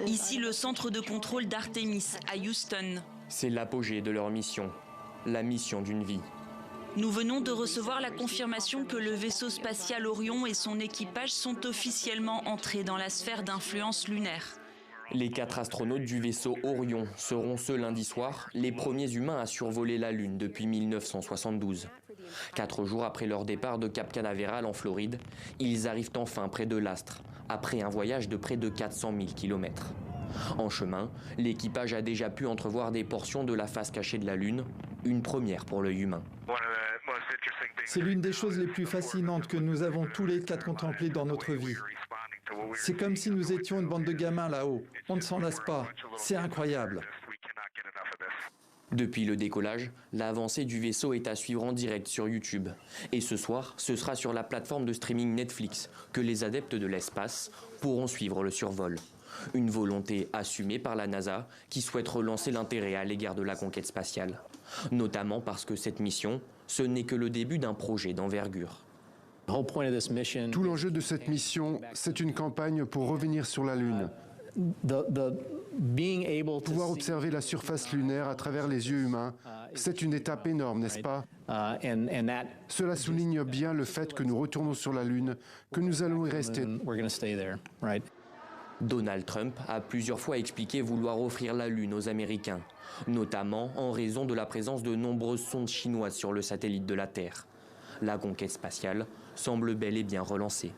Ici, le centre de contrôle d'Artemis, à Houston. C'est l'apogée de leur mission, la mission d'une vie. Nous venons de recevoir la confirmation que le vaisseau spatial Orion et son équipage sont officiellement entrés dans la sphère d'influence lunaire. Les 4 astronautes du vaisseau Orion seront ce lundi soir les premiers humains à survoler la Lune depuis 1972. 4 jours après leur départ de Cap Canaveral en Floride, ils arrivent enfin près de l'astre, après un voyage de près de 400 000 km. En chemin, l'équipage a déjà pu entrevoir des portions de la face cachée de la Lune, une première pour l'œil humain. C'est l'une des choses les plus fascinantes que nous avons tous les 4 contemplées dans notre vie. C'est comme si nous étions une bande de gamins là-haut. On ne s'en lasse pas. C'est incroyable. Depuis le décollage, l'avancée du vaisseau est à suivre en direct sur YouTube. Et ce soir, ce sera sur la plateforme de streaming Netflix que les adeptes de l'espace pourront suivre le survol. Une volonté assumée par la NASA qui souhaite relancer l'intérêt à l'égard de la conquête spatiale. Notamment parce que cette mission, ce n'est que le début d'un projet d'envergure. Tout l'enjeu de cette mission, c'est une campagne pour revenir sur la Lune. Pouvoir observer la surface lunaire à travers les yeux humains, c'est une étape énorme, n'est-ce pas? Cela souligne bien le fait que nous retournons sur la Lune, que nous allons y rester. Donald Trump a plusieurs fois expliqué vouloir offrir la Lune aux Américains, notamment en raison de la présence de nombreuses sondes chinoises sur le satellite de la Terre. La conquête spatiale semble bel et bien relancée.